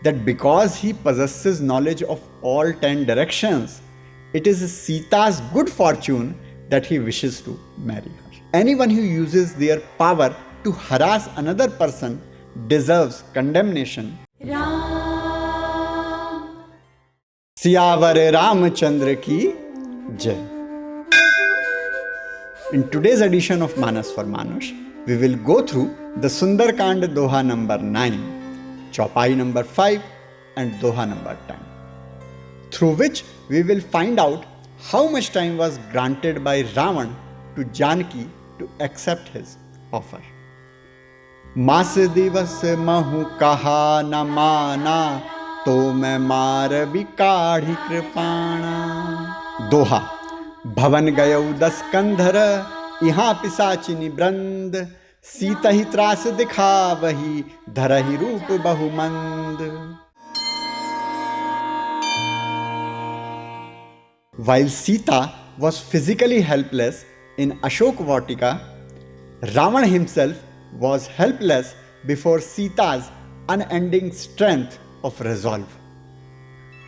that because he possesses knowledge of all 10 directions, it is Sita's good fortune that he wishes to marry her. Anyone who uses their power to harass another person deserves condemnation. Siyavar Ramchandra की जय. In today's edition of Manas for Manush, we will go through the Sundarkand Doha number 9, Chaupai number 5 and Doha number 10, through which we will find out how much time was granted by Ravan to Janki to accept his offer. मास दिवस महु कहा न माना, तो मैं मार बिकाढ़ी कृपाणा. दोहा. भवन गयौ 10 कंधर, यहाँ पिशाचिनी वृंद, सीता ही त्रास दिखावही, धरहि रूप बहुमंद. While Sita was physically helpless in Ashok Vatika, Ravan himself was helpless before Sita's unending strength of resolve.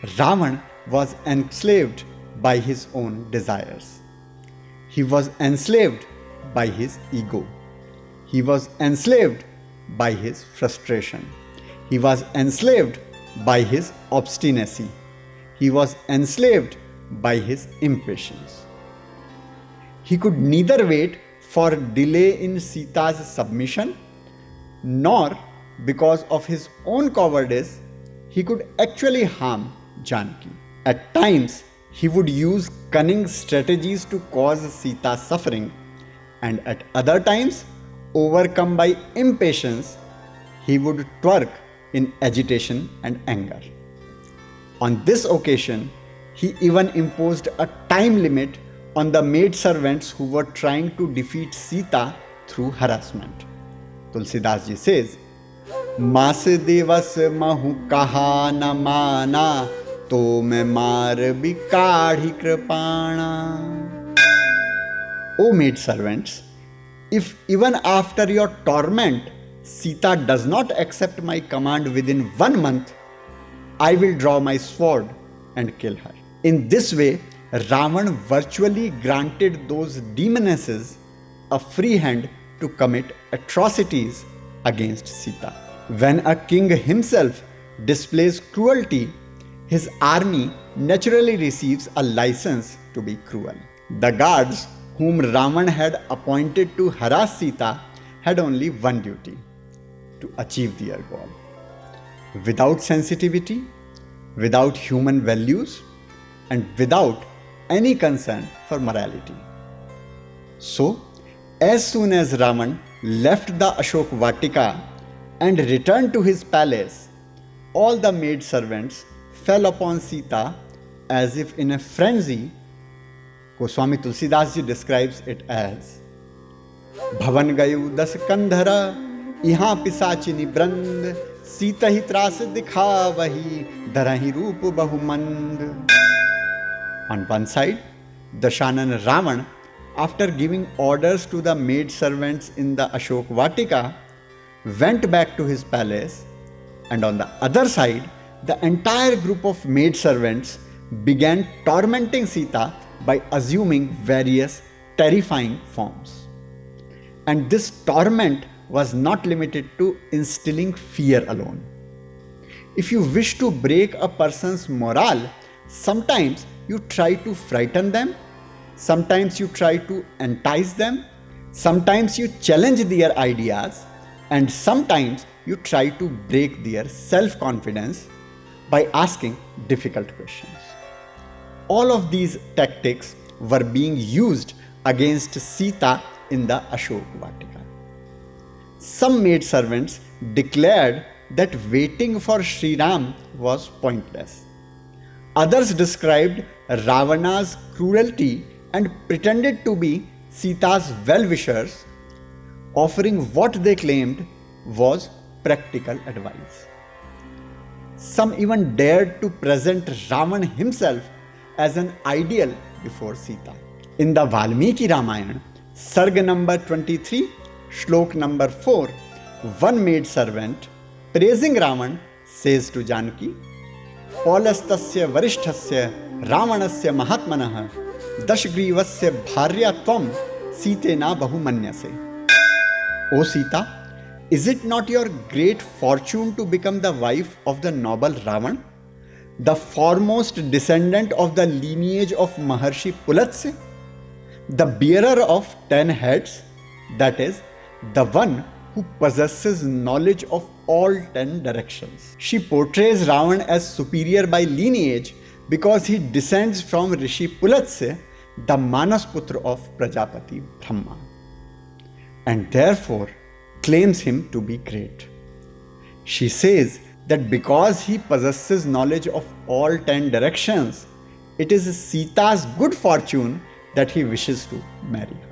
Ravan was enslaved by his own desires. He was enslaved by his ego. He was enslaved by his frustration. He was enslaved by his obstinacy. He was enslaved by his impatience. He could neither wait for delay in Sita's submission, nor because of his own cowardice, he could actually harm Janki. At times, he would use cunning strategies to cause Sita suffering, and at other times, overcome by impatience, he would twerk in agitation and anger. On this occasion, he even imposed a time limit on the maidservants who were trying to defeat Sita through harassment. Tulsidas ji says, मास दिवस महु कहा न माना, तो मैं मार बिकाढ़ी कृपाणा. O maidservants, if even after your torment Sita does not accept my command within 1 month, I will draw my sword and kill her. In this way, Ravan virtually granted those demonesses a free hand to commit atrocities against Sita. When a king himself displays cruelty, his army naturally receives a license to be cruel. The guards whom Ravan had appointed to harass Sita had only one duty: to achieve their goal. Without sensitivity, without human values, and without any concern for morality. So, as soon as Ravan left the Ashok Vatika and returned to his palace, all the maidservants fell upon Sita as if in a frenzy. Goswami Tulsidas ji describes it as Bhavan gayu 10 kandhara, यहाँ पिशाचिनी वृंद, सीता ही त्रास दिखावही, धरहि रूप बहुमंद. On one side, Dashanan Ravan, after giving orders to the maidservants in the Ashok Vatika, went back to his palace, and on the other side, the entire group of maidservants began tormenting Sita by assuming various terrifying forms. And this torment was not limited to instilling fear alone. If you wish to break a person's morale, sometimes you try to frighten them, sometimes you try to entice them, sometimes you challenge their ideas, and sometimes you try to break their self-confidence by asking difficult questions. All of these tactics were being used against Sita in the Ashok Vatika. Some maidservants declared that waiting for Sri Ram was pointless. Others described Ravana's cruelty and pretended to be Sita's well-wishers, offering what they claimed was practical advice. Some even dared to present Ravan himself as an ideal before Sita. In the Valmiki Ramayana, Sarg number 23, Shlok number 4, one maidservant, praising Ravan, says to Janaki, Paulastasya varishthasya Ravanasya Mahatmanah Dashgrivasya bharya tvam Sitena bahumanyase. O Sita, is it not your great fortune to become the wife of the noble Ravan, the foremost descendant of the lineage of Maharshi Pulatsya, the bearer of 10 heads, that is, the one who possesses knowledge of all 10 directions. She portrays Ravan as superior by lineage because he descends from Rishi Pulatsya, the Manasputra of Prajapati Brahma, and therefore claims him to be great. She says that because he possesses knowledge of all 10 directions, it is Sita's good fortune that he wishes to marry her.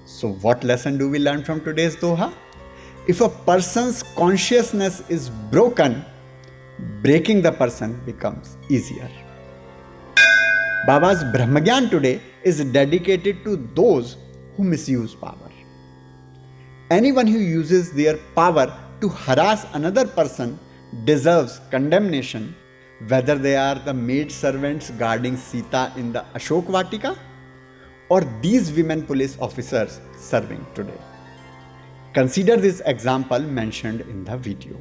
So what lesson do we learn from today's Doha? If a person's consciousness is broken, breaking the person becomes easier. Baba's Brahmagyan today is dedicated to those who misuse power. Anyone who uses their power to harass another person deserves condemnation, whether they are the maid servants guarding Sita in the Ashok Vatika or these women police officers serving today. Consider this example mentioned in the video.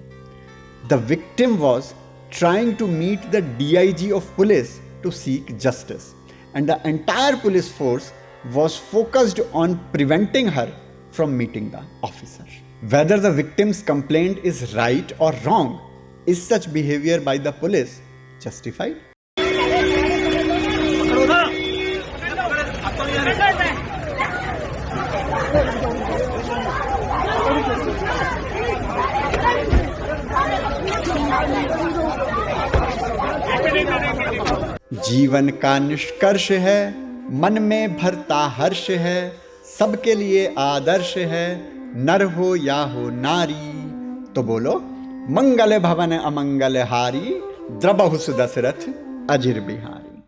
The victim was trying to meet the DIG of police to seek justice, and the entire police force was focused on preventing her from meeting the officer. Whether the victim's complaint is right or wrong, is such behavior by the police justified? जीवन का निष्कर्ष है, मन में भरता हर्ष है, सबके लिए आदर्श है, नर हो या हो नारी। तो बोलो, मंगल भवन अमंगल हारी, द्रबहु सुदशरथ अजिर बिहारी।